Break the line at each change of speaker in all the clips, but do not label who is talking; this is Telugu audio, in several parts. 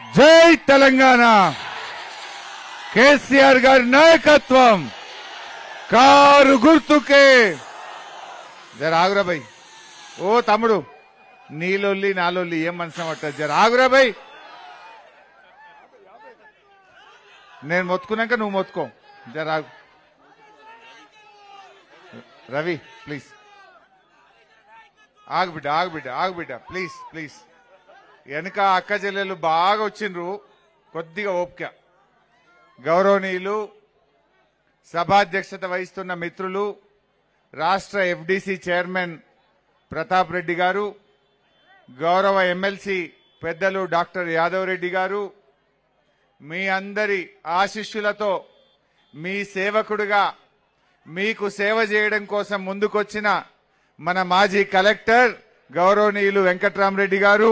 జై తెలంగాణ కేసీఆర్ గారి నాయకత్వం కారు గుర్తుకే జర ఆగురా భయ్ ఓ తమ్ముడు నీలొల్లి నాలొల్లి ఏం మనసు పట్టదు జర ఆగురా భయ్ నేను మొత్తుకున్నాక నువ్వు మొత్తుకో జర ఆగు రవి ప్లీజ్ ఆగుబిడ్డ ప్లీజ్ ప్లీజ్ వెనక అక్క చెల్లెలు బాగా వచ్చిండ్రు కొద్దిగా ఓపిక గౌరవనీయులు సభాధ్యక్షత వహిస్తున్న మిత్రులు రాష్ట్ర ఎఫ్డీసీ చైర్మన్ ప్రతాప్ రెడ్డి గారు గౌరవ ఎమ్మెల్సీ పెద్దలు డాక్టర్ యాదవ్ రెడ్డి గారు మీ అందరి ఆశీస్సులతో మీ సేవకుడిగా మీకు సేవ చేయడం కోసం ముందుకొచ్చిన మన మాజీ కలెక్టర్ గౌరవనీయులు వెంకట్రామరెడ్డి గారు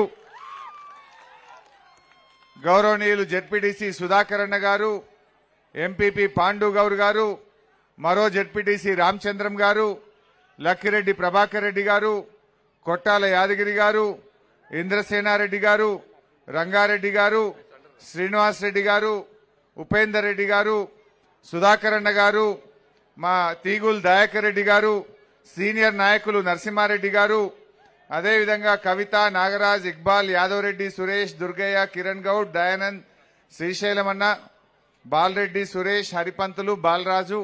గౌరవనీయులు జెడ్పీటీసీ సుధాకర్ అన్న గారు ఎంపీపీ పాండు గౌర్ గారు మరో జెడ్పీటీసీ రామచంద్రం గారు లక్కిరెడ్డి ప్రభాకర్ రెడ్డి గారు కొట్టాల యాదగిరి గారు ఇంద్రసేనారెడ్డి గారు రంగారెడ్డి గారు శ్రీనివాస్ రెడ్డి గారు ఉపేందర్ రెడ్డి గారు సుధాకర్ అన్న గారు మా తీగుల్ దయాకర్ రెడ్డి గారు సీనియర్ నాయకులు నరసింహారెడ్డి గారు అదేవిధంగా కవిత నాగరాజ్ ఇక్బాల్ యాదవ్ రెడ్డి సురేష్ దుర్గయ్య కిరణ్ గౌడ్ దయానంద్ శ్రీశైలం అన్న బాలరెడ్డి సురేష్ హరిపంతులు బాలరాజు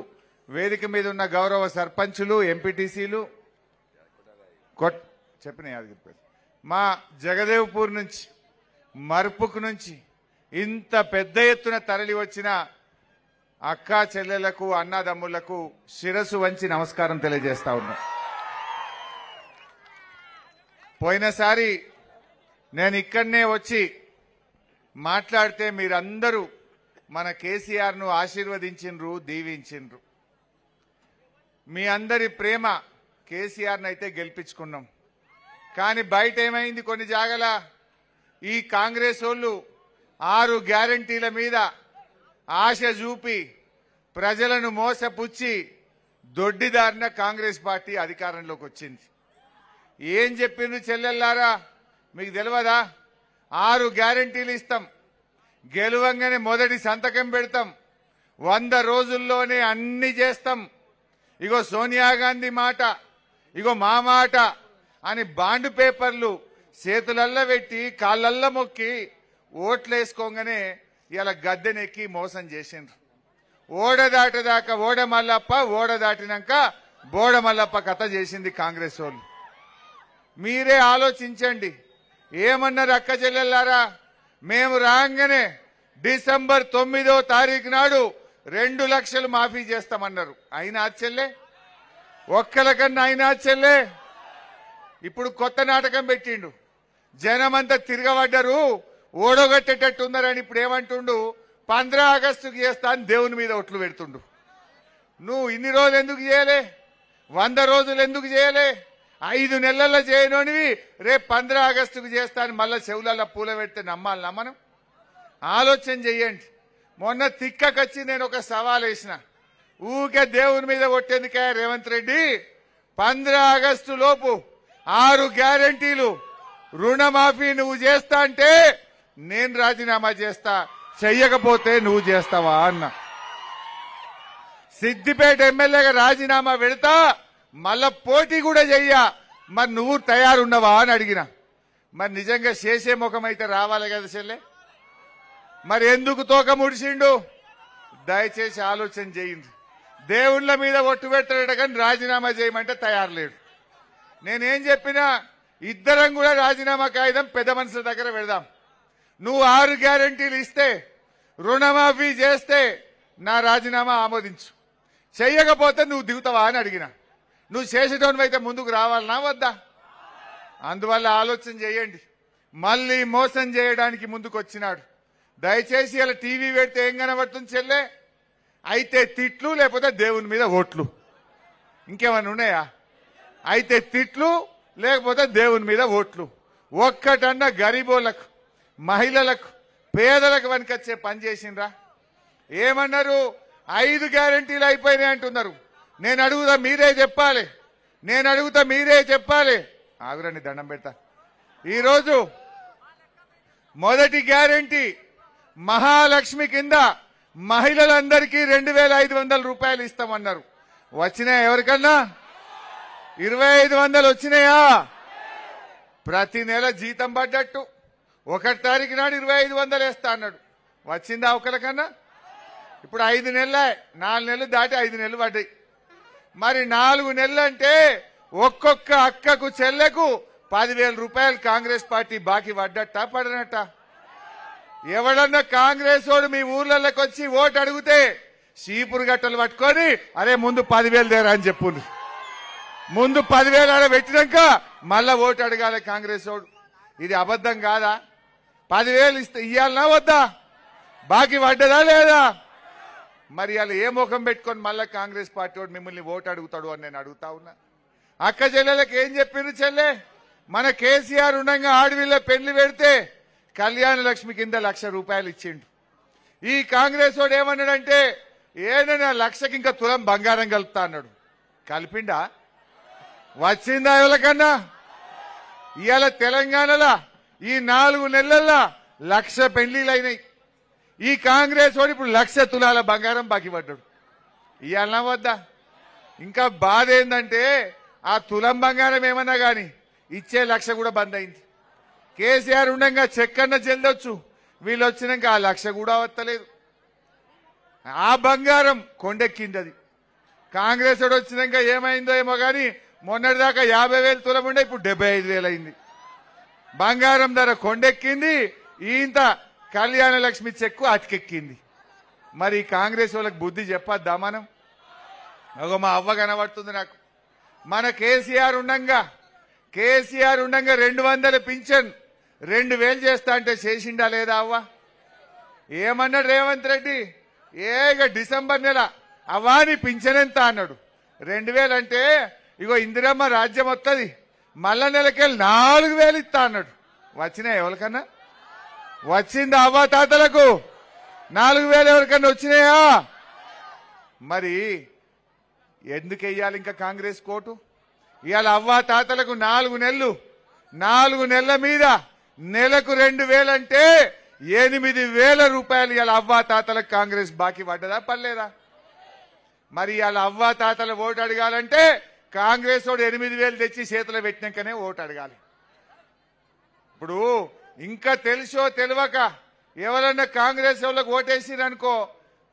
వేదిక మీద ఉన్న గౌరవ సర్పంచులు ఎంపీటీసీలు చెప్పిన యాదగిరిపేట మా జగదేవ్పూర్ నుంచి మర్పుక్ నుంచి ఇంత పెద్ద ఎత్తున తరలి వచ్చిన అక్కా చెల్లెలకు అన్నదమ్ములకు శిరసు వంచి నమస్కారం తెలియజేస్తా ఉన్నాం. పోయినసారి నేను ఇక్కడనే వచ్చి మాట్లాడితే మీరందరూ మన కేసీఆర్ ను ఆశీర్వదించిండ్రు దీవించిండ్రు. మీ అందరి ప్రేమ కేసీఆర్ నైతే గెలిపించుకున్నాం. కానీ బయట ఏమైంది కొన్ని జాగల ఈ కాంగ్రెస్ వాళ్ళు 6 గ్యారంటీల మీద ఆశ చూపి ప్రజలను మోసపుచ్చి దొడ్డిదారిన కాంగ్రెస్ పార్టీ అధికారంలోకి వచ్చింది. ఏం చెప్పిండ్రు చెల్లెల్లారా మీకు తెలియదా? 6 గ్యారంటీలు ఇస్తాం, గెలువంగానే మొదటి సంతకం పెడతాం, 100 రోజుల్లోనే అన్ని చేస్తాం, ఇగో సోనియా గాంధీ మాట, ఇగో మా మాట అని బాండ్ పేపర్లు చేతులల్ల పెట్టి కాళ్ళల్ల మొక్కి ఓట్లేసుకోగానే ఇలా గద్దెనెక్కి మోసం చేసిండ్రు. ఓడ దాటదాకా ఓడ మల్లప్ప, ఓడ దాటినాక బోడ మల్లప్ప కథ చేసింది కాంగ్రెస్ వాళ్ళు. మీరే ఆలోచించండి. ఏమన్నారు అక్క చెల్లెల్లారా? మేము రాగానే డిసెంబర్ 9వ తారీఖు నాడు 2 లక్షలు మాఫీ చేస్తామన్నారు. అయినా చెల్లె ఒక్కలకన్నా అయినా చెల్లె. ఇప్పుడు కొత్త నాటకం పెట్టిండు. జనమంతా తిరగబడ్డారు, ఓడగట్టేటట్టున్నారని ఇప్పుడు ఏమంటుండు? 15 ఆగస్టుకు చేస్తా అని దేవుని మీద ఒట్లు పెడుతుండు. నువ్వు ఇన్ని రోజులు ఎందుకు చేయలే? 100 రోజులు ఎందుకు చేయలే? 5 నెలల్లో చేయనోనివి రేపు 15 ఆగస్టుకు చేస్తా అని మళ్ళా చెవులలో పూల పెడితే నమ్మాలనా మనం? ఆలోచన చెయ్యండి. మొన్న తిక్కకొచ్చి నేను ఒక సవాల్ వేసిన, ఊకే దేవుని మీద కొట్టేందుకే రేవంత్ రెడ్డి 15 ఆగస్టు లోపు 6 గ్యారంటీలు రుణమాఫీ నువ్వు చేస్తా అంటే నేను రాజీనామా చేస్తా, చెయ్యకపోతే నువ్వు చేస్తావా అన్న. సిద్దిపేట ఎమ్మెల్యేగా రాజీనామా పెడతా, మళ్ళా పోటీ కూడా చెయ్యా, మరి నువ్వు తయారున్నావా అని అడిగిన. మరి నిజంగా చేసే ముఖం అయితే రావాలి కదా చెల్లె. మరి ఎందుకు తోక ముడిచిండు? దయచేసి ఆలోచన చేయండి. దేవుళ్ళ మీద ఒట్టు పెట్టాడట కానీ రాజీనామా చేయమంటే తయారు లేడు. నేనేం చెప్పినా ఇద్దరం కూడా రాజీనామా కాగితం పెద్ద మనుషుల దగ్గర పెడదాం. నువ్వు 6 గ్యారంటీలు ఇస్తే, రుణమాఫీ చేస్తే నా రాజీనామా ఆమోదించు, చెయ్యకపోతే నువ్వు దిగుతావా అని అడిగిన. నువ్వు చేసేటోనివైతే ముందుకు రావాలనా వద్దా? అందువల్ల ఆలోచన చేయండి. మళ్ళీ మోసం చేయడానికి ముందుకు వచ్చినాడు. దయచేసి ఇలా టీవీ పెడితే ఏం కనబడుతుంది చెల్లె? అయితే తిట్లు, లేకపోతే దేవుని మీద ఓట్లు. ఇంకేమన్నా ఉన్నాయా? అయితే తిట్లు, లేకపోతే దేవుని మీద ఓట్లు. ఒక్కటన్నా గరీబోళ్లకు, మహిళలకు, పేదలకు వనికొచ్చే పని చేసిండ్రా? ఏమన్నారు? 5 గ్యారంటీలు అయిపోయినాయి అంటున్నారు. నేను అడుగుతా మీరే చెప్పాలి. ఆగురండి దండం పెడతా. ఈరోజు మొదటి గ్యారెంటీ మహాలక్ష్మి కింద మహిళలందరికీ 2500 రూపాయలు ఇస్తామన్నారు. వచ్చినాయా? ఎవరికన్నా 2500 వచ్చినాయా? ప్రతి నెల జీతం పడ్డట్టు 1 తారీఖు నాడు 2500 వేస్తా అన్నాడు. వచ్చిందా ఒకరికన్నా? ఇప్పుడు 5 నెలలే, 4 నెలలు దాటి 5 నెలలు పడ్డాయి. మరి 4 నెలలు అంటే ఒక్కొక్క అక్కకు చెల్లెకు 10,000 రూపాయలు కాంగ్రెస్ పార్టీ బాకీ పడ్డట్ట పడనట్ట? ఎవడన్నా కాంగ్రెస్ వాడు మీ ఊర్లలోకి వచ్చి ఓటు అడిగితే చీపురు గట్టలు పట్టుకొని అరే ముందు 10,000 దేరా అని చెప్పు. ముందు 10,000 ఆడ పెట్టినాక మళ్ళా ఓటు అడగాలి కాంగ్రెస్ వాడు. ఇది అబద్ధం కాదా? 10,000 ఇస్తే ఇయ్యాలనా వద్దా? బాకీ పడ్డదా లేదా? మరి వాళ్ళు ఏ ముఖం పెట్టుకొని మళ్ళా కాంగ్రెస్ పార్టీ వాడు మిమ్మల్ని ఓటు అడుగుతాడు అని నేను అడుగుతా ఉన్నా. అక్క చెల్లెలకు ఏం చెప్పిండ్రు? చెల్లె మన కేసీఆర్ ఉండగా ఆడవిల్ల పెళ్లి పెడితే కళ్యాణ లక్ష్మి కింద 1,00,000 రూపాయలు ఇచ్చిండు. ఈ కాంగ్రెస్ వాడు ఏమన్నాడంటే ఏడైనా 1,00,000కి ఇంకా తులం బంగారం కలుపుతా అన్నాడు. కలిపిండా? వచ్చిందా ఎవరికన్నా? ఇవాళ తెలంగాణలో ఈ 4 నెలల్లో 1,00,000 పెళ్లిళ్ళు అయినాయి. ఈ కాంగ్రెస్ వాడు ఇప్పుడు 1,00,000 తులాల బంగారం బాకీ పడ్డాడు. ఇవాళ వద్దా? ఇంకా బాధ ఏంటంటే ఆ తులం బంగారం ఏమన్నా గాని ఇచ్చే 1,00,000 కూడా బంద్ అయింది. కేసీఆర్ ఉండగా చెక్కన్న చెల్లొచ్చు, వీళ్ళు వచ్చినాక ఆ 1,00,000 కూడా వస్తలేదు. ఆ బంగారం కొండెక్కింది. అది కాంగ్రెస్ వాడు వచ్చినాక ఏమైందో ఏమో గాని మొన్నటిదాకా 50,000 తులం ఉండే, ఇప్పుడు 75,000 అయింది. బంగారం ధర కొండెక్కింది. ఇంత కళ్యాణ లక్ష్మి చెక్కు అతికెక్కింది. మరి కాంగ్రెస్ వాళ్ళకి బుద్ధి చెప్పద్దా మనం? అగో మా అవ్వ కనబడుతుంది నాకు. మన కేసీఆర్ ఉండంగా 200 పింఛన్ 2,000 చేస్తా అంటే చేసిండా లేదా అవ్వ? ఏమన్నాడు రేవంత్ రెడ్డి? డిసెంబర్ నెల అవ్వాని పింఛన్ ఎంత అన్నాడు. 2,000 అంటే ఇగో ఇందిరమ్మ రాజ్యం వస్తుంది, మళ్ళా నెలకెళ్ళి 4,000 ఇస్తా అన్నాడు. వచ్చినాయి ఎవరికన్నా? వచ్చిందా అవ్వ తాతలకు? 4,000 ఎవరికన్నా వచ్చినాయా? మరి ఎందుకు వెయ్యాలి ఇంకా కాంగ్రెస్ కోటు? ఇవాళ అవ్వ తాతలకు 4 నెలలు, 4 నెలల మీద నెలకు 2,000 అంటే 8,000 రూపాయలు ఇవాళ అవ్వ తాతలకు కాంగ్రెస్ బాకీ పడ్డదా పడలేదా? మరి ఇవాళ అవ్వ తాతల ఓటు అడగాలంటే కాంగ్రెస్ వాడు 8,000 తెచ్చి చేతిలో పెట్టినాకనే ఓటు అడగాలి. ఇప్పుడు ఇంకా తెలుసో తెలియక ఎవరన్నా కాంగ్రెస్ వాళ్ళకు ఓటేసిరనుకో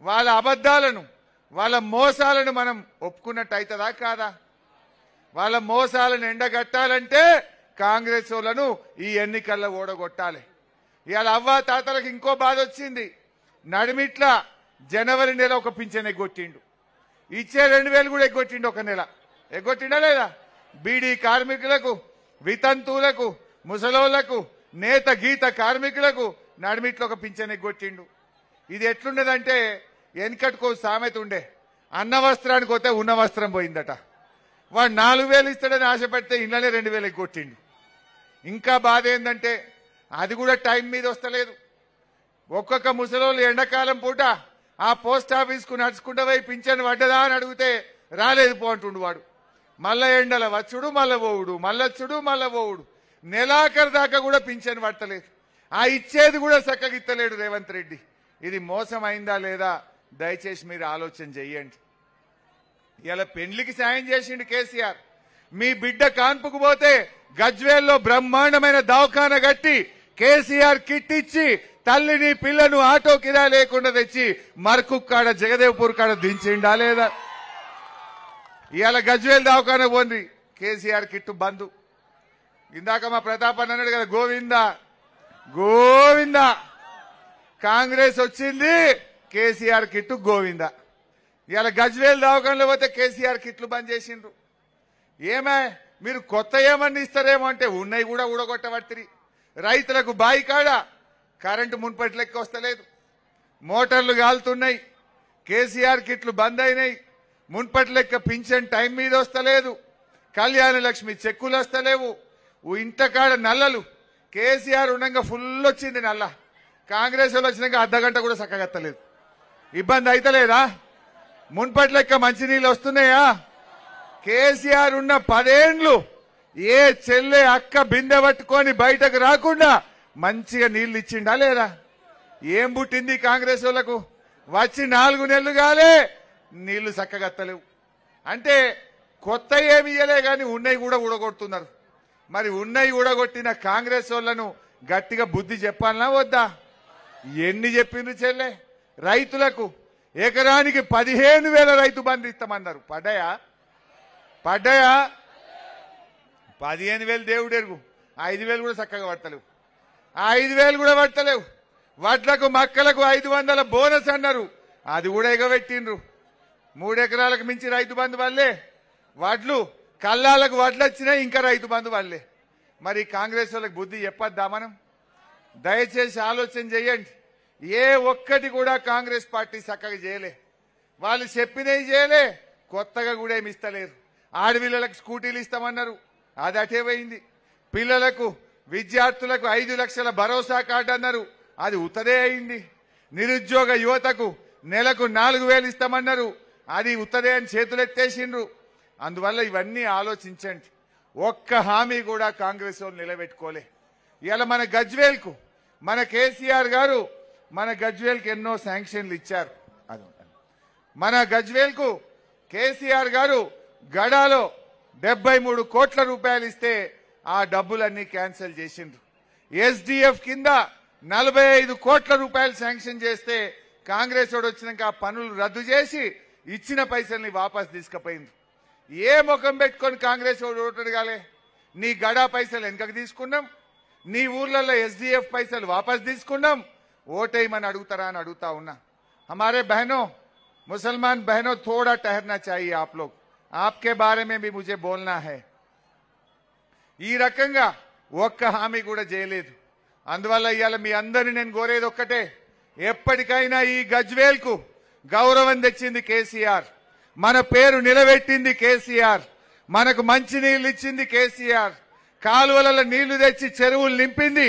వాళ్ళ అబద్దాలను వాళ్ళ మోసాలను మనం ఒప్పుకున్నట్టు అవుతుందా కాదా? వాళ్ళ మోసాలను ఎండగట్టాలంటే కాంగ్రెస్ వాళ్ళను ఈ ఎన్నికల్లో ఓడగొట్టాలి. ఇవాళ అవ్వ తాతలకు ఇంకో బాధ వచ్చింది. నడిమిట్ల జనవరి నెల ఒక పింఛన్ ఎగ్గొట్టిండు, ఇచ్చే 2,000 కూడా ఎగ్గొట్టిండు. ఒక నెల ఎగ్గొట్టిండా లేదా? బీడీ కార్మికులకు, వితంతువులకు, ముసలోళ్లకు, నేత గీత కార్మికులకు నడిమిట్లో ఒక పింఛన్ ఎగ్గొట్టిండు. ఇది ఎట్లుండదంటే వెనకట్టుకో సామెత ఉండే, అన్న వస్త్రానికి పోతే ఉన్న వస్త్రం పోయిందట. వాడు 4,000 ఇస్తాడని ఆశ పెడితే ఇళ్ళనే 2,000 ఎగ్గొట్టిండు. ఇంకా బాధ ఏంటంటే అది కూడా టైం మీద వస్తలేదు. ఒక్కొక్క ముసలోళ్ళు ఎండాకాలం పూట ఆ పోస్ట్ ఆఫీస్కు నడుచుకుంటూ పోయి పింఛన్ పడ్డదా అని అడిగితే రాలేదు పో అంటుండు వాడు. మళ్ళా ఎండల వచ్చుడు మళ్ళా పోవుడు, మళ్ళొచ్చుడు మళ్ళా పోవుడు. నెలాఖరు దాకా కూడా పింఛన్ పట్టలేదు. ఆ ఇచ్చేది కూడా చక్కగా ఇస్తలేడు రేవంత్ రెడ్డి. ఇది మోసం అయిందా లేదా దయచేసి మీరు ఆలోచన చెయ్యండి. ఇలా పెండ్లికి సాయం చేసిండు కేసీఆర్. మీ బిడ్డ కాన్పుకు పోతే గజ్వేల్లో బ్రహ్మాండమైన దవాఖాన కట్టి కేసీఆర్ కిట్ ఇచ్చి తల్లిని పిల్లను ఆటో కిరా లేకుండా తెచ్చి మర్కు కాడ జగదేవ్పూర్ కాడ దించిండా లేదా? ఇవాళ గజ్వేల్ దవాఖాన పోండి, కేసీఆర్ కిట్టు బంధు. ఇందాక మా ప్రతాప్ అన్నాడు కదా, గోవిందా గోవిందా. కాంగ్రెస్ వచ్చింది, కేసీఆర్ కిట్టు గోవిందా. ఇవాళ గజ్వేల్ దవాఖానలో పోతే కేసీఆర్ కిట్లు బంద్ చేసిండ్రు. ఏమే మీరు కొత్త ఏమన్నా ఇస్తారేమో అంటే ఉన్నాయి కూడా ఊడగొట్టబట్టిరి. రైతులకు బాయి కాడ కరెంటు మున్పటి లెక్క వస్తలేదు, మోటార్లు కాలుతున్నాయి, కేసీఆర్ కిట్లు బంద్ అయినాయి, మున్పటి లెక్క పింఛన్ టైం మీద వస్తలేదు, కళ్యాణ లక్ష్మి చెక్కులు వస్తలేవు, ఇంట కాడ నల్లలు కేసీఆర్ ఉండగా ఫుల్ వచ్చింది నల్ల. కాంగ్రెస్ వాళ్ళు వచ్చినాక అర్ధగంట కూడా చక్కగా వస్తలేదు. ఇబ్బంది అయితలేదా? మున్పటి లెక్క మంచినీళ్ళు వస్తున్నాయా? కేసీఆర్ ఉన్న 10 ఏండ్లు ఏ చెల్లె అక్క బిందె పట్టుకొని బయటకు రాకుండా మంచిగా నీళ్లు ఇచ్చిండా లేదా? ఏం పుట్టింది కాంగ్రెస్ వాళ్ళకు? వచ్చి 4 నెలలు కాలే, నీళ్లు చక్కగత్తలేవు. అంటే కొత్త ఏమి ఇయ్యలే కానీ ఉన్నాయి కూడా ఊడగొడుతున్నారు. మరి ఉన్నాయి ఊడగొట్టిన కాంగ్రెస్ వాళ్ళను గట్టిగా బుద్ధి చెప్పాలనా వద్దా? ఎన్ని చెప్పిండ్రు చెల్లె? రైతులకు ఎకరానికి 15,000 రైతు బంధు ఇస్తామన్నారు. పడ్డాయా? 15,000 దేవుడెరుగు. 5,000 కూడా చక్కగా పడతలేవు. 5,000 కూడా పడతలేవు. వడ్లకు మక్కలకు 500 బోనస్ అన్నారు, అది కూడా ఎగబెట్టిండ్రు. 3 ఎకరాలకు మించి రైతు బంధు వల్లే. వడ్లు కల్లాలకు వడ్లు వచ్చినాయి, ఇంకా రైతు బంధు వల్లే. మరి కాంగ్రెస్ వాళ్ళకి బుద్ధి చెప్పొద్దా మనం? దయచేసి ఆలోచన చేయండి. ఏ ఒక్కటి కూడా కాంగ్రెస్ పార్టీ చక్కగా చేయలే. వాళ్ళు చెప్పినవి చేయలే, కొత్తగా కూడా ఏమి ఇస్తలేరు. ఆడపిల్లలకు స్కూటీలు ఇస్తామన్నారు, అది అటే పోయింది. పిల్లలకు విద్యార్థులకు 5 లక్షల భరోసా కార్డు అన్నారు, అది ఉత్తదే అయింది. నిరుద్యోగ యువతకు నెలకు 4,000 ఇస్తామన్నారు, అది ఉత్తదే అని చేతులెత్తేసిండ్రు. అందువల్ల ఇవన్నీ ఆలోచించండి. ఒక్క హామీ కూడా కాంగ్రెస్ వాళ్ళు నిలబెట్టుకోలే. ఇలా మన గజ్వేల్కు మన కేసీఆర్ గారు మన గజ్వేల్కి ఎన్నో శాంక్షన్లు ఇచ్చారు. మన గజ్వేల్కు కేసీఆర్ గారు గడాలో 73 కోట్ల రూపాయలు ఇస్తే ఆ డబ్బులన్నీ క్యాన్సిల్ చేసిండ్రు. ఎస్డిఎఫ్ కింద 45 కోట్ల రూపాయలు శాంక్షన్ చేస్తే కాంగ్రెస్ వాడు వచ్చినాక ఆ పనులు రద్దు చేసి ఇచ్చిన పైసల్ని వాపస్ తీసుకుపోయింది. ఏ ముఖం పెట్టుకొని కాంగ్రెస్ వాడు ఓటడగాలే? నీ గడా పైసలు వెనకకు తీసుకున్నాం, నీ ఊర్లలో ఎస్డిఎఫ్ పైసలు వాపస్ తీసుకున్నాం, ఓటేయమని అడుగుతారా అని అడుగుతా ఉన్నా. हमारे बहनों, मुसलमान बहनों, थोड़ा ठहरना चाहिए आप लोग, आपके बारे में भी मुझे बोलना है. ఈ రకంగా ఒక్క హామీ కూడా చేయలేదు. అందువల్ల ఇవాళ మీ అందరిని నేను కోరేది ఒక్కటే, ఎప్పటికైనా ఈ గజ్వేల్కు గౌరవం తెచ్చింది కేసీఆర్, మన పేరు నిలబెట్టింది కేసీఆర్, మనకు మంచి నీళ్లు ఇచ్చింది కేసీఆర్, కాలువలలో నీళ్లు తెచ్చి చెరువులు నింపింది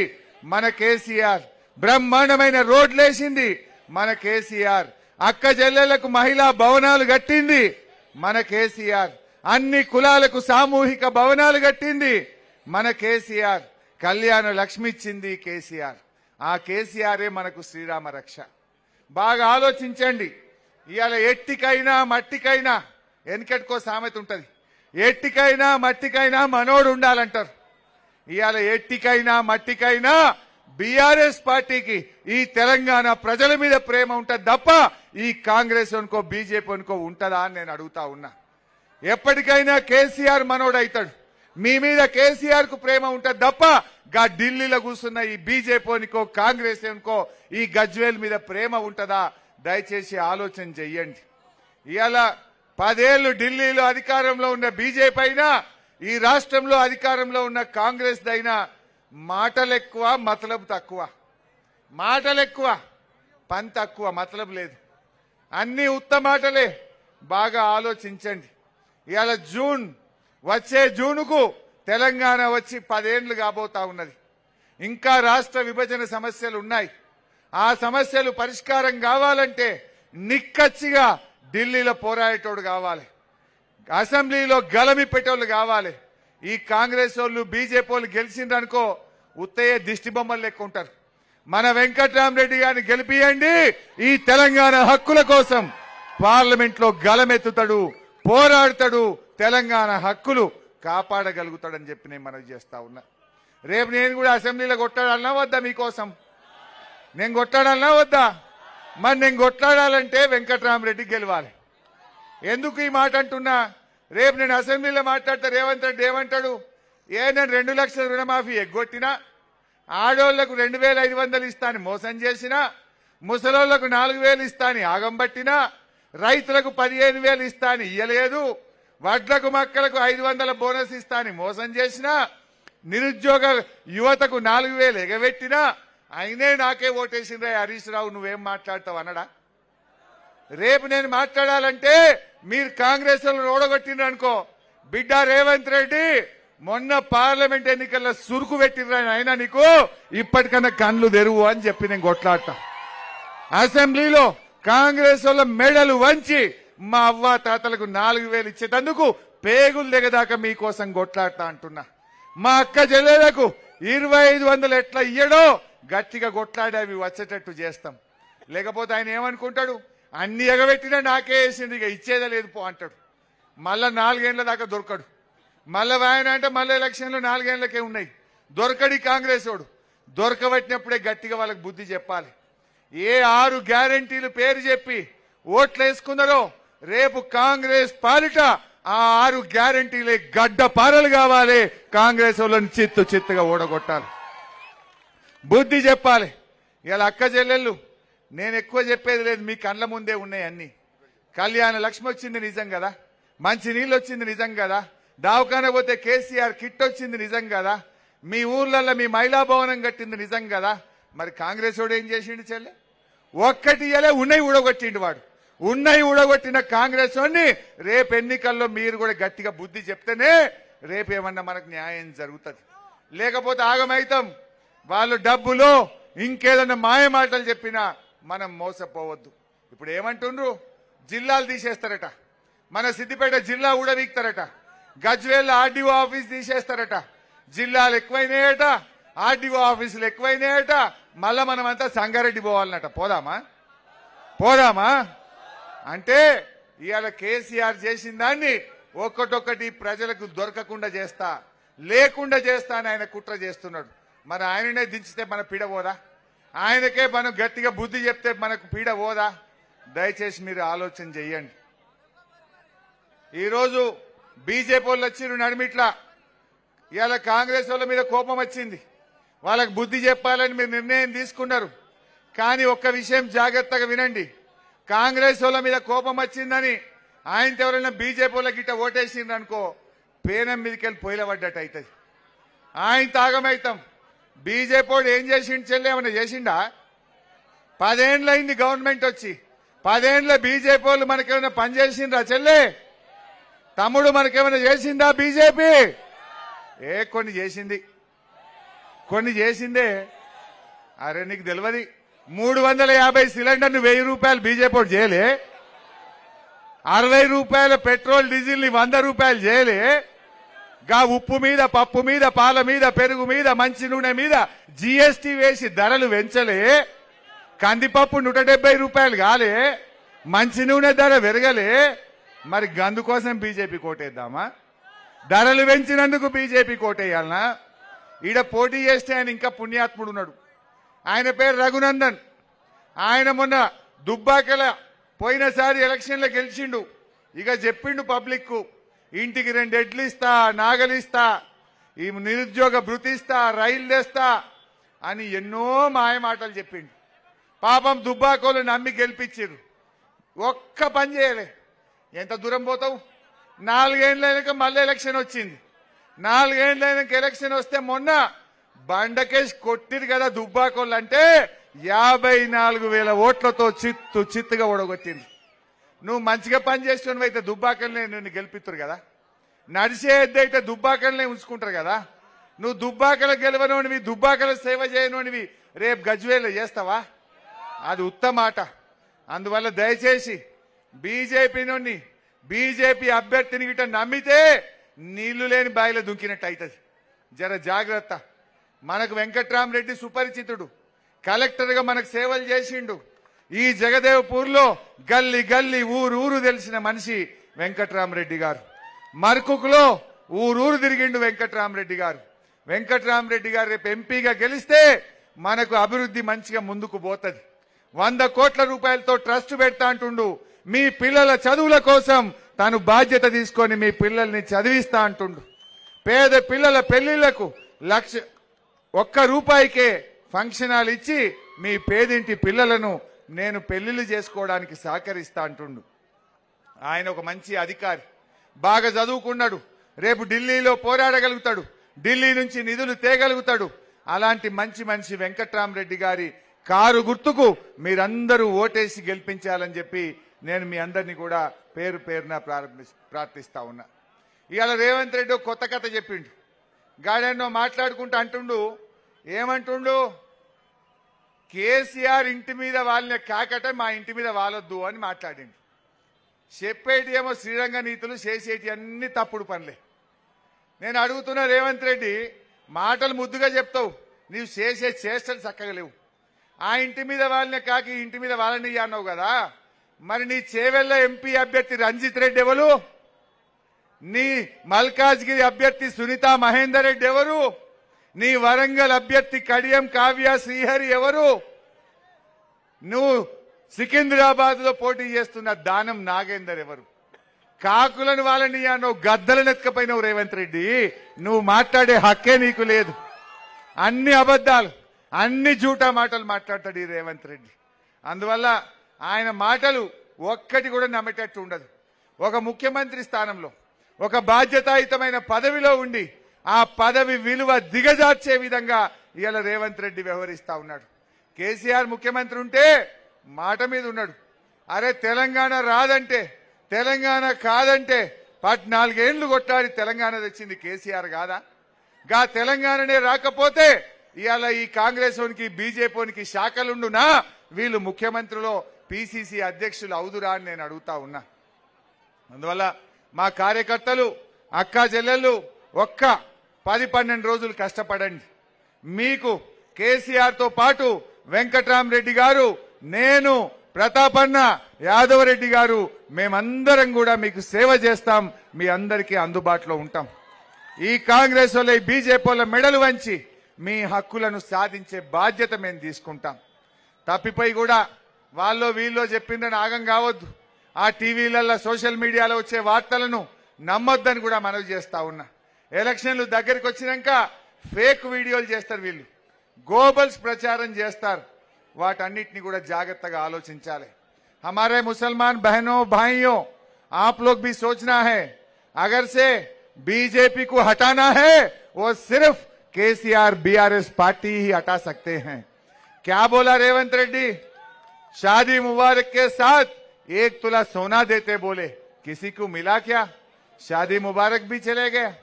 మన కేసీఆర్, బ్రహ్మాండమైన రోడ్లు వేసింది మన కేసీఆర్, అక్క చెల్లెలకు మహిళా భవనాలు కట్టింది మన కేసీఆర్, అన్ని కులాలకు సామూహిక భవనాలు కట్టింది మన కేసీఆర్, కళ్యాణ లక్ష్మి ఇచ్చింది కేసీఆర్. ఆ కేసీఆరే మనకు శ్రీరామ రక్ష. బాగా ఆలోచించండి. ఇవాళ ఎట్టికైనా మట్టికైనా, వెనకటికో సామెత ఉంటది, ఎట్టికైనా మట్టికైనా మనోడు ఉండాలంటారు. ఇవాళ ఎట్టికైనా మట్టికైనా బీఆర్ఎస్ పార్టీకి ఈ తెలంగాణ ప్రజల మీద ప్రేమ ఉంటది తప్ప ఈ కాంగ్రెస్ అనుకో బీజేపీ అనుకో ఉంటదా అని నేను అడుగుతా ఉన్నా. ఎప్పటికైనా కేసీఆర్ మనోడు అవుతాడు. మీ మీద కేసీఆర్ కు ప్రేమ ఉంటది తప్ప గా ఢిల్లీలో కూర్చున్న ఈ బీజేపీ అనుకో కాంగ్రెస్ అనుకో ఈ గజ్వేల్ మీద ప్రేమ ఉంటదా? దయచేసి ఆలోచన చెయ్యండి. ఇవాళ 10 ఏళ్లు ఢిల్లీలో అధికారంలో ఉన్న బీజేపీ అయినా ఈ రాష్ట్రంలో అధికారంలో ఉన్న కాంగ్రెస్ దైనా మాటలు ఎక్కువ, మతలబు తక్కువ. మాటలు ఎక్కువ, పని తక్కువ, మతలబు లేదు. అన్ని ఉత్త మాటలే. బాగా ఆలోచించండి. ఇవాళ వచ్చే జూన్కు తెలంగాణ వచ్చి 10 ఏళ్లు కాబోతా ఉన్నది. ఇంకా రాష్ట్ర విభజన సమస్యలు ఉన్నాయి. ఆ సమస్యలు పరిష్కారం కావాలంటే నిక్కచ్చిగా ఢిల్లీలో పోరాడేటోడు కావాలి, అసెంబ్లీలో గలమి పెట్టేవాళ్ళు కావాలి. ఈ కాంగ్రెస్ వాళ్ళు బీజేపీ వాళ్ళు గెలిచిండ్రనుకో ఉత్తయ్య దిష్టి బొమ్మలు లెక్క ఉంటారు. మన వెంకట్రామరెడ్డి గారిని గెలిపియండి, ఈ తెలంగాణ హక్కుల కోసం పార్లమెంట్ లో గలమెత్తుతాడు, పోరాడతాడు, తెలంగాణ హక్కులు కాపాడగలుగుతాడని చెప్పి నేను మనవి చేస్తా ఉన్నా. రేపు నేను కూడా అసెంబ్లీలో కొట్టాడాలన్నా వద్దా? మీకోసం నేను కొట్టాడాలన్నా వద్దా? మరి నేను కొట్లాడాలంటే వెంకట్రామరెడ్డి గెలవాలి. ఎందుకు ఈ మాట అంటున్నా? రేపు నేను అసెంబ్లీలో మాట్లాడితే రేవంత్ రెడ్డి ఏమంటాడు? నేను 2 లక్షల రుణమాఫీ ఎగ్గొట్టినా, ఆడోళ్లకు 2,500 ఇస్తాని మోసం చేసినా, ముసలోళ్లకు 4,000 ఇస్తాని ఆగంబట్టినా, రైతులకు 15,000 ఇస్తాని ఇయ్యలేదు, వడ్లకు మక్కలకు 500 బోనస్ ఇస్తాని మోసం చేసినా, నిరుద్యోగ యువతకు 4,000 ఎగబెట్టినా, అయినే నాకే ఓటేసిండ్రా హరీష్ రావు నువ్వేం మాట్లాడతావు అనడా? రేపు నేను మాట్లాడాలంటే మీరు కాంగ్రెస్ వాళ్ళు ఓడగొట్టిండ్రు అనుకో, బిడ్డ రేవంత్ రెడ్డి మొన్న పార్లమెంట్ ఎన్నికల్లో సురుకు పెట్టిండ్రు అయినా నీకు ఇప్పటికన్నా కళ్ళు తెరువు అని చెప్పి నేను కొట్లాడతా. అసెంబ్లీలో కాంగ్రెస్ వాళ్ళ మెడలు వంచి మా అవ్వ తాతలకు 4,000 ఇచ్చేటందుకు పేగులు దిగదాకా మీకోసం కొట్లాడతా అంటున్నా. మా అక్క చెల్లెలకు 2500 ఎట్లా ఇయ్యడో గట్టిగా కొట్లాడి అవి వచ్చేటట్టు చేస్తాం. లేకపోతే ఆయన ఏమనుకుంటాడు, అన్ని ఎగబెట్టినా నాకే వేసింది, ఇక ఇచ్చేదే లేదు పో అంటాడు. మళ్ళా 4 ఏళ్ల దాకా దొరకడు. మళ్ళా ఆయన అంటే మళ్ళీ ఎలక్షన్లు 4 ఏళ్లకే ఉన్నాయి. దొరకడి కాంగ్రెస్ వాడు. దొరకబట్టినప్పుడే గట్టిగా వాళ్ళకి బుద్ధి చెప్పాలి. ఏ 6 గ్యారంటీలు పేరు చెప్పి ఓట్లు వేసుకున్నారో రేపు కాంగ్రెస్ పాలిట ఆ 6 గ్యారంటీలే గడ్డ పారలు కావాలి. కాంగ్రెస్ వాళ్ళని చిత్తుగా ఓడగొట్టాలి. బుద్ధి చెప్పాలి. ఇలా అక్క చెల్లెళ్ళు నేను ఎక్కువ చెప్పేది లేదు, మీ కళ్ళ ముందే ఉన్నాయి అన్ని. కళ్యాణ లక్ష్మి వచ్చింది నిజం కదా, మంచి నీళ్ళు వచ్చింది నిజం కదా, దావకాన పోతే కేసీఆర్ కిట్ వచ్చింది నిజం కదా, మీ ఊర్లలో మీ మహిళా భవనం కట్టింది నిజం కదా. మరి కాంగ్రెస్ వాడు ఏం చేసిండు చెల్లె? ఒక్కటి ఇయ్యలే, ఉన్నాయి ఊడగొట్టిండు వాడు. ఉన్నాయి ఊడగొట్టిన కాంగ్రెస్ వాడిని రేపు ఎన్నికల్లో మీరు కూడా గట్టిగా బుద్ధి చెప్తేనే రేపు ఏమన్నా మనకు న్యాయం జరుగుతుంది. లేకపోతే ఆగమైతాం. వాళ్ళు డబ్బులో ఇంకేదన్నా మాయ మాటలు చెప్పినా మనం మోసపోవద్దు. ఇప్పుడు ఏమంటుండ్రు, జిల్లాలు తీసేస్తారట, మన సిద్దిపేట జిల్లా ఊడవీక్తారట, గజ్వేల్ ఆర్డీఓ ఆఫీస్ తీసేస్తారట, జిల్లాలు ఎక్కువైనాయట, ఆర్డీఓ ఆఫీసులు ఎక్కువైనాయట. మళ్ళా మనమంతా సంగారెడ్డి పోవాలన్నట. పోదామా అంటే ఇవాళ కేసీఆర్ చేసిన దాన్ని ఒక్కటొక్కటి ప్రజలకు దొరకకుండా చేస్తా, లేకుండా చేస్తా అని ఆయన కుట్ర చేస్తున్నాడు. మరి ఆయననే దించితే మన పీడ పోదా? ఆయనకే మనం గట్టిగా బుద్ధి చెప్తే మనకు పీడ పోదా? దయచేసి మీరు ఆలోచన చెయ్యండి. ఈరోజు బీజేపీ వాళ్ళు వచ్చిర్రు నడిమిట్లా. ఇవాళ కాంగ్రెస్ వాళ్ళ మీద కోపం వచ్చింది. వాళ్ళకు బుద్ధి చెప్పాలని మీరు నిర్ణయం తీసుకున్నారు. కానీ ఒక్క విషయం జాగ్రత్తగా వినండి. కాంగ్రెస్ వాళ్ళ మీద కోపం వచ్చిందని ఆయనతో ఎవరైనా బీజేపీ వాళ్ళకి ఇట్లా ఓటేసిండ్రు అనుకో, పేనం మీదకి వెళ్ళి పొయ్యిల పడ్డట్టు అవుతుంది. ఆయన తాగమైతాం. బీజేపీ వాడు ఏం చేసిండు చెల్లి? ఏమన్నా చేసిండా? 10 ఏళ్ళైంది గవర్నమెంట్ వచ్చి. 10 ఏళ్ళ బీజేపీ వాళ్ళు మనకేమైనా పని చేసిండ్రా చెల్లె? తమ్ముడు మనకేమైనా చేసిందా బీజేపీ? కొన్ని చేసిందే. అరే నీకు తెలియదు, 350 సిలిండర్ను 1000 రూపాయలు బీజేపీ వాడు చేయలే. 60 రూపాయల పెట్రోల్ డీజిల్ ని 100 రూపాయలు చేయలే. గా ఉప్పు మీద, పప్పు మీద, పాల మీద, పెరుగు మీద, మంచి నూనె మీద జీఎస్టీ వేసి ధరలు పెంచలే. కందిపప్పు 170 రూపాయలు కాలే. మంచి నూనె ధర పెరగలే. మరి గందు కోసం బీజేపీ కోటేద్దామా? ధరలు పెంచినందుకు బీజేపీ కోటేయాలనా? ఈడ పోటీ చేస్తే ఆయన ఇంకా పుణ్యాత్ముడు ఉన్నాడు. ఆయన పేరు రఘునందన్. ఆయన మొన్న దుబ్బాకల పోయినసారి ఎలక్షన్లో గెలిచిండు. ఇక చెప్పిండు పబ్లిక్ కు, ఇంటికి 2 ఎడ్లు ఇస్తా, నాగలిస్తా, ఈ నిరుద్యోగ భృతిస్తా, రైలు తెస్తా అని ఎన్నో మాయ మాటలు చెప్పిండు. పాపం దుబ్బాకోలు నమ్మి గెలిపించారు. ఒక్క పని చేయలే. ఎంత దూరం పోతావు? 4 ఏళ్ళైనాక మళ్ళీ ఎలక్షన్ వచ్చింది. 4 ఏళ్ళైనాక ఎలక్షన్ వస్తే మొన్న బండకేసి కొట్టిరు కదా దుబ్బాకోళ్ళు. అంటే 54,000 ఓట్లతో చిత్తుగా ఓడగొట్టింది. నువ్వు మంచిగా పని చేస్తున్నావు అయితే దుబ్బాకల్నే నిన్ను గెలిపిస్తారు కదా. నడిచే ఎద్దైతే దుబ్బాకల్నే ఉంచుకుంటారు కదా. నువ్వు దుబ్బాకల గెలవనోనివి, దుబ్బాకల సేవ చేయనోనివి రేపు గజ్వేల్ చేస్తావా? అది ఉత్తమాట. అందువల్ల దయచేసి బీజేపీ అభ్యర్థిని గిట్ట నమ్మితే నీళ్లు లేని బాయిలో దుంకినట్టు అవుతుంది. జర జాగ్రత్త. మనకు వెంకట్రామరెడ్డి సుపరిచితుడు. కలెక్టర్గా మనకు సేవలు చేసిండు. ఈ జగదేవ్పూర్లో గల్లీ గల్లీ ఊరు తెలిసిన మనిషి వెంకట్రామరెడ్డి గారు. మర్కుకులో ఊరు తిరిగిండు వెంకట్రామరెడ్డి గారు. వెంకట్రామరెడ్డి గారు రేపు ఎంపీగా గెలిస్తే మనకు అభివృద్ధి మంచిగా ముందుకు పోతుంది. 100 కోట్ల రూపాయలతో ట్రస్ట్ పెడతా అంటుండు. మీ పిల్లల చదువుల కోసం తాను బాధ్యత తీసుకొని మీ పిల్లల్ని చదివిస్తా అంటుండు. పేద పిల్లల పెళ్లిళ్లకు ఒక్క రూపాయికే ఫంక్షన్ హాల్ ఇచ్చి మీ పేదింటి పిల్లలను నేను పెళ్లిళ్లు చేసుకోవడానికి సహకరిస్తా అంటుండు. ఆయన ఒక మంచి అధికారి, బాగా చదువుకున్నాడు. రేపు ఢిల్లీలో పోరాడగలుగుతాడు, ఢిల్లీ నుంచి నిధులు తేగలుగుతాడు. అలాంటి మంచి మనిషి వెంకట్రామరెడ్డి గారి కారు గుర్తుకు మీరందరూ ఓటేసి గెలిపించాలని చెప్పి నేను మీ అందరినీ కూడా పేరు పేరున ప్రార్థిస్తా ఉన్నా. ఇవాళ రేవంత్ రెడ్డి కొత్త కథ చెప్పిండు. గాడెన్నో మాట్లాడుకుంటూ అంటుండు, ఏమంటుండు, కేసీఆర్ ఇంటి మీద వాళ్ళని కాకట మా ఇంటి మీద వాలొద్దు అని మాట్లాడిండు. చెప్పేటి ఏమో శ్రీరంగ నీతులు, చేసేటి అన్ని తప్పుడు పనులే. నేను అడుగుతున్నా రేవంత్ రెడ్డి, మాటలు ముద్దుగా చెప్తావు, నీవు చేసే చేష్టలు చక్కగా లేవు. ఆ ఇంటి మీద వాళ్ళనే కాకి ఇంటి మీద వాళ్ళని అన్నావు కదా, మరి నీ చేవెళ్ల ఎంపీ అభ్యర్థి రంజిత్ రెడ్డి ఎవరు? నీ మల్కాజ్గిరి అభ్యర్థి సునీతా మహేందర్ రెడ్డి ఎవరు? నీ వరంగల్ అభ్యర్థి కడియం కావ్య శ్రీహరి ఎవరు? నువ్వు సికింద్రాబాద్ లో పోటీ చేస్తున్న దానం నాగేందర్ ఎవరు? కాకులను వాళ్ళని అన్నావు, గద్దలను ఎత్తుకపోయినావు రేవంత్ రెడ్డి. నువ్వు మాట్లాడే హక్కే నీకు లేదు. అన్ని అబద్దాలు, అన్ని జూటా మాటలు మాట్లాడతాడు ఈ రేవంత్ రెడ్డి. అందువల్ల ఆయన మాటలు ఒక్కటి కూడా నమ్మేటట్టు ఉండదు. ఒక ముఖ్యమంత్రి స్థానంలో ఒక బాధ్యతాయుతమైన పదవిలో ఉండి ఆ పదవి విలువ దిగజార్చే విధంగా ఇవాళ రేవంత్ రెడ్డి వ్యవహరిస్తా ఉన్నాడు. కేసీఆర్ ముఖ్యమంత్రి ఉంటే మాట మీద ఉన్నాడు. అరే తెలంగాణ రాదంటే, తెలంగాణ కాదంటే 14 ఏళ్లు కొట్లాడి తెలంగాణ తెచ్చింది కేసీఆర్ కాదా? గా తెలంగాణనే రాకపోతే ఇవాళ ఈ కాంగ్రెస్ ఓనికి బీజేపీకి శాఖలుండునా? వీళ్ళు ముఖ్యమంత్రిలో పిసిసి అధ్యక్షులు అవుదురా అని నేను అడుగుతా ఉన్నా. అందువల్ల మా కార్యకర్తలు, అక్కా చెల్లెళ్ళు ఒక్క 10-12 రోజులు కష్టపడండి. మీకు కేసీఆర్ తో పాటు వెంకట్రామరెడ్డి గారు, నేను, ప్రతాపన్న, యాదవ్ రెడ్డి గారు మేమందరం కూడా మీకు సేవ చేస్తాం. మీ అందరికీ అందుబాటులో ఉంటాం. ఈ కాంగ్రెస్ వాళ్ళ బీజేపీ వాళ్ళ మెడలు వంచి మీ హక్కులను సాధించే బాధ్యత మేము తీసుకుంటాం. తప్పిపోయి కూడా వాళ్ళు వీళ్ళు చెప్పిందని ఆగం కావద్దు. ఆ టీవీలలో సోషల్ మీడియాలో వచ్చే వార్తలను నమ్మొద్దని కూడా మనవి చేస్తా ఉన్నా. ఎలక్షన్లు దగ్గరికి వచ్చినాక ఫేక్ వీడియోలు చేస్తారు వీళ్ళు, గోబల్స్ ప్రచారం చేస్తారు. వాటన్నిటిని కూడా జాగ్రత్తగా ఆలోచించాలి. हमारे मुसलमान बहनों भाइयों, आप लोग भी सोचना है, अगर से बीजेपी को हटाना है वो सिर्फ केसीआर बीआरएस पार्टी ही हटा सकते हैं. क्या बोला रेवंत रेड्डी? शादी मुबारक के साथ 1 तोला सोना देते बोले, किसी को मिला क्या? शादी मुबारक भी चले गए,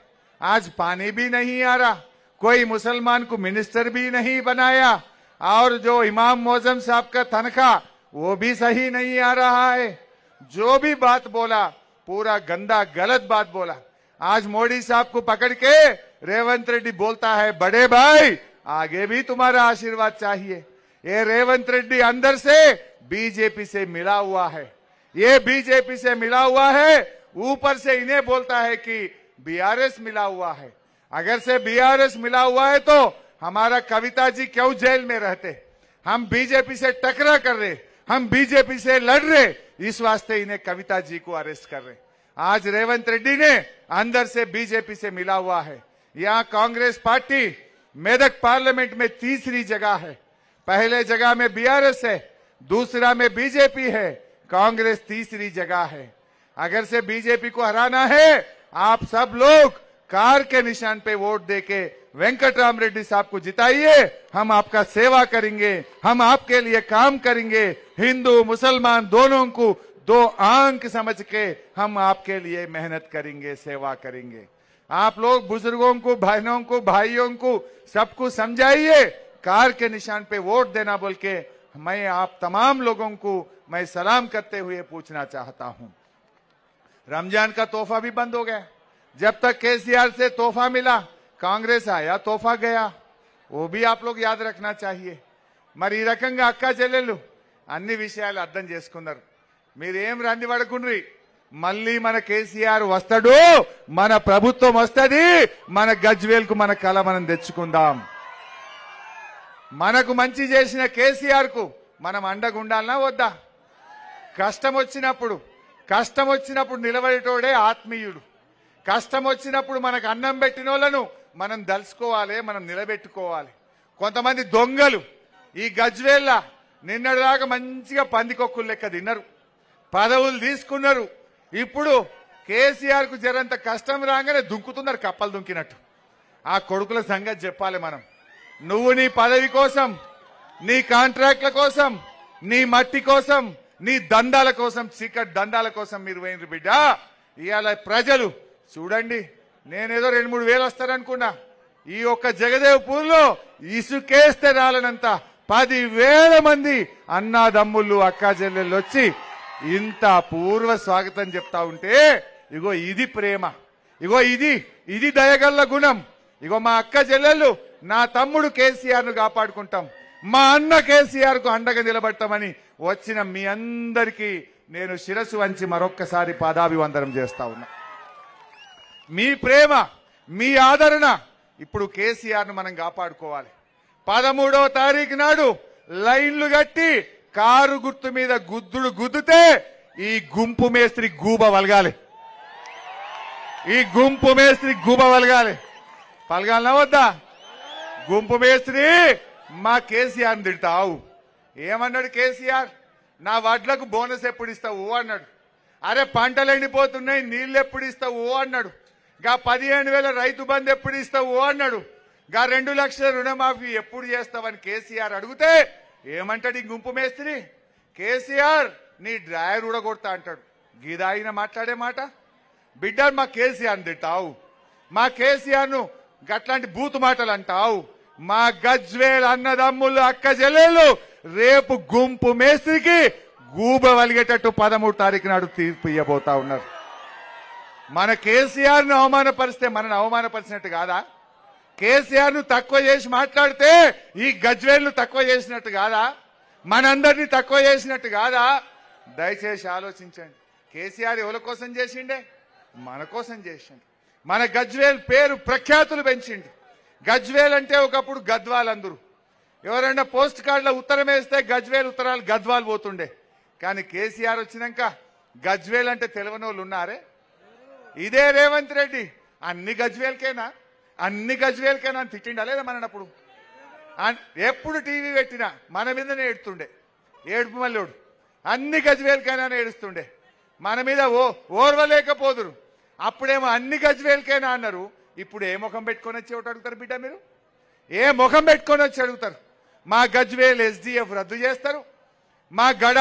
आज पानी भी नहीं आ रहा, कोई मुसलमान को मिनिस्टर भी नहीं बनाया, और जो इमाम मौजम साहब का तनख्वाह वो भी सही नहीं आ रहा है. जो भी बात बोला पूरा गंदा गलत बात बोला. आज मोदी साहब को पकड़ के रेवंत रेड्डी बोलता है, बड़े भाई आगे भी तुम्हारा आशीर्वाद चाहिए. ये रेवंत रेड्डी अंदर से बीजेपी से मिला हुआ है, ये बीजेपी से मिला हुआ है. ऊपर से इन्हें बोलता है कि बीआरएस मिला हुआ है. अगर से बीआरएस मिला हुआ है तो हमारा कविता जी क्यों जेल में रहते? हम बीजेपी से टकरा कर रहे, हम बीजेपी से लड़ रहे, इस वास्ते इन्हें कविता जी को अरेस्ट कर रहे. आज रेवंत रेड्डी ने अंदर से बीजेपी से मिला हुआ है. यहाँ कांग्रेस पार्टी मेदक पार्लियामेंट में 3री जगह है. पहले जगह में बीआरएस है, दूसरा में बीजेपी है, कांग्रेस 3री जगह है. अगर से बीजेपी को हराना है, आप सब लोग कार के निशान पे वोट देके वेंकटरामरेड्डी साहब को जिताइए. हम आपका सेवा करेंगे, हम आपके लिए काम करेंगे. हिंदू मुसलमान दोनों को 2 आंख समझ के हम आपके लिए मेहनत करेंगे, सेवा करेंगे. आप लोग बुजुर्गों को, बहनों को, भाइयों को सबको समझाइए, कार के निशान पे वोट देना बोल के. मैं आप तमाम लोगों को मैं सलाम करते हुए पूछना चाहता हूं, रमजान का तोहफा भी बंद हो गया. जब तक केसीआर से तोहफा मिला, कांग्रेस आया तोहफा गया. वो भी आप लोग याद रखना चाहिए. మరి ఈ రకంగా అక్కా చెల్లెళ్ళు అన్ని విషయాలు అర్థం చేసుకున్నారు. మీరేం రంది పడకుండ్రి, మళ్ళీ మన కేసీఆర్ వస్తాడు, మన ప్రభుత్వం వస్తది, మన గజ్వేల్కు మన కళ మనం తెచ్చుకుందాం. మనకు మంచి చేసిన కేసీఆర్ కు మనం అండగుండాలనా వద్దా? కష్టం వచ్చినప్పుడు నిలబడేటోడే ఆత్మీయుడు. కష్టం వచ్చినప్పుడు మనకు అన్నం పెట్టినోళ్లను మనం దలుచుకోవాలి, మనం నిలబెట్టుకోవాలి. కొంతమంది దొంగలు ఈ గజ్వేల్ల నిన్నటిదాకా మంచిగా పందికొక్కులు లెక్క తిన్నారు, పదవులు తీసుకున్నారు. ఇప్పుడు కేసీఆర్ కు జరంత కష్టం రాగానే దుంకుతున్నారు, కప్పలు దుంకినట్టు. ఆ కొడుకుల సంగతి చెప్పాలి మనం. నువ్వు నీ పదవి కోసం, నీ కాంట్రాక్ట్ల కోసం, నీ మట్టి కోసం, నీ దండాల కోసం, చీకటి దండాల కోసం మీరు పోయినరు బిడ్డ. ఇవాళ ప్రజలు చూడండి, నేనేదో 2-3 వేలు వస్తారనుకున్నా. ఈ ఒక్క జగదేవ్పూర్లో ఇసుకేస్తే రాలనంత 10,000 మంది అన్నాదమ్ముళ్ళు, అక్కా చెల్లెళ్ళు వచ్చి ఇంత పూర్వ స్వాగతం చెప్తా ఉంటే, ఇగో ఇది ప్రేమ, ఇగో ఇది దయగల్ల గుణం, ఇగో మా అక్క చెల్లెళ్ళు నా తమ్ముడు కేసీఆర్ ను కాపాడుకుంటాం, మా అన్న కేసీఆర్ కు అండగా నిలబడతామని వచ్చిన మీ అందరికీ నేను శిరస్సు వంచి మరొక్కసారి పాదాభివందనం చేస్తా ఉన్నా. మీ ప్రేమ, మీ ఆదరణ, ఇప్పుడు కేసీఆర్ ను మనం కాపాడుకోవాలి. 13వ తారీఖు నాడు లైన్లు కట్టి కారు గుర్తు మీద గుద్దితే ఈ గుంపు మేస్త్రి గూబ వలగాలి, ఈ గుంపు మేస్త్రి గూబ వలగాలి. పలగాలనా వద్దా? గుంపు మేస్త్రి మా కేసీఆర్ని తిడతావు. ఏమన్నాడు కేసీఆర్? నా వడ్లకు బోనస్ ఎప్పుడు ఇస్తావు అన్నాడు. అరే పంటలు ఎండిపోతున్నాయి, నీళ్లు ఎప్పుడు ఇస్తావు అన్నాడు. గా 15,000 రైతు బంధు ఎప్పుడు ఇస్తావు అన్నాడు. గా 2 లక్షల రుణమాఫీ ఎప్పుడు చేస్తావని కేసీఆర్ అడిగితే ఏమంటాడు ఈ గుంపు మేస్త్రి? కేసీఆర్ నీ డ్రాయర్ ఊడగొడతా అంటాడు. గీదాయిన మాట్లాడే మాట. బిడ్డ మా కేసీఆర్ని తిట్టావు, మా కేసీఆర్ ను గట్లాంటి బూతు మాటలు అంటావు. మా గజ్వేల్ అన్నదమ్ములు అక్క చెల్లెళ్ళు రేపు గుంపు మేస్త్రికి గూబ వలిగేటట్టు 13వ తారీఖు నాడు తీర్పు ఇవ్వబోతా ఉన్నారు. మన కేసీఆర్ ను అవమానపరిస్తే మనను అవమానపరిచినట్టు కాదా? కేసీఆర్ ను తక్కువ చేసి మాట్లాడితే ఈ గజ్వేల్ ను తక్కువ చేసినట్టు కాదా? మనందరినీ తక్కువ చేసినట్టు కాదా? దయచేసి ఆలోచించండి. కేసీఆర్ ఎవరి కోసం చేసిండే? మన కోసం చేసిండు. మన గజ్వేల్ పేరు ప్రఖ్యాతులు పెంచిండు. గజ్వేల్ అంటే ఒకప్పుడు గద్వాల్ అందరూ ఎవరైనా పోస్ట్ కార్డులో ఉత్తరం వేస్తే గజ్వేల్ ఉత్తరాలు గద్వాల్ పోతుండే. కానీ కేసీఆర్ వచ్చినాక గజ్వేల్ అంటే తెలియని వాళ్ళు ఉన్నారే? ఇదే రేవంత్ రెడ్డి అన్ని గజ్వేల్కేనా అని తిట్టిండా లేదా మనప్పుడు? ఎప్పుడు టీవీ పెట్టినా మన మీదనే ఏడుతుండే, ఏడుపు మల్లోడు. అన్ని గజ్వేల్కైనా ఏడుస్తుండే, మన మీద ఓర్వలేకపోదురు. అప్పుడేమో అన్ని గజ్వేల్కైనా అన్నారు, ఇప్పుడు ఏ ముఖం పెట్టుకొని వచ్చి ఒకటి అడుగుతారు బిడ్డ? మీరు ఏ ముఖం పెట్టుకొని వచ్చి అడుగుతారు? మా గజ్వేల్ SDF రద్దు చేస్తారు, మా గడ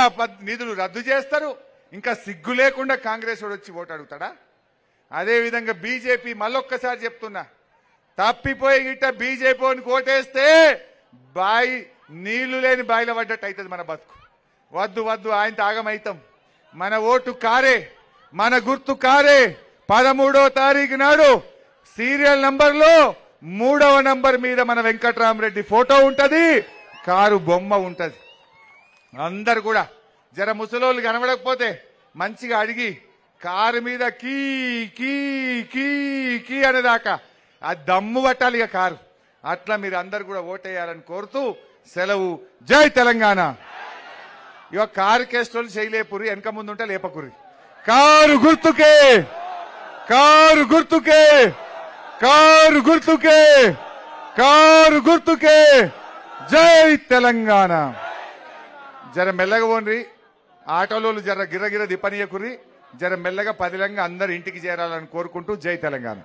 నిధులు రద్దు చేస్తారు. ఇంకా సిగ్గు లేకుండా కాంగ్రెస్ వాడు వచ్చి ఓటు అడుగుతాడా? అదేవిధంగా బీజేపీ మళ్ళొక్కసారి చెప్తున్నా, తప్పిపోయి గిట్ట బీజేపీని కోటేస్తే బాయి నీళ్లు లేని బాయిల పడ్డట్టు అవుతుంది మన బతుకు. వద్దు వద్దు, ఆయన తాగమైతాం. మన ఓటు కారే, మన గుర్తు కారే. 13వ తారీఖు నాడు సీరియల్ నంబర్లో 3వ నంబర్ మీద మన వెంకట్రామరెడ్డి ఫోటో ఉంటది, కారు బొమ్మ ఉంటది. అందరు కూడా జర ముసలోళ్ళు కనబడకపోతే మంచిగా అడిగి కారు మీద కీ కీ కీ కీ అనేదాకా ఆ దమ్ము పట్టాలి ఇక కారు. అట్లా మీరు అందరు కూడా ఓటేయాలని కోరుతూ సెలవు. జై తెలంగాణ. ఇక కారు కేసులు చేయలేపురి, వెనక ముందు ఉంటే లేపకురి. కారు గుర్తుకే, కారు గుర్తుకే, కారు గుర్తుకే, కారు గుర్తుకే. జై తెలంగాణ. జర మెల్లగా పోండి, ఆటోలో జర గిర్రగిర దిప్పనీయకుర్రి. జర మెల్లగా పదిలంగా అందరు ఇంటికి చేరాలని కోరుకుంటూ జై తెలంగాణ.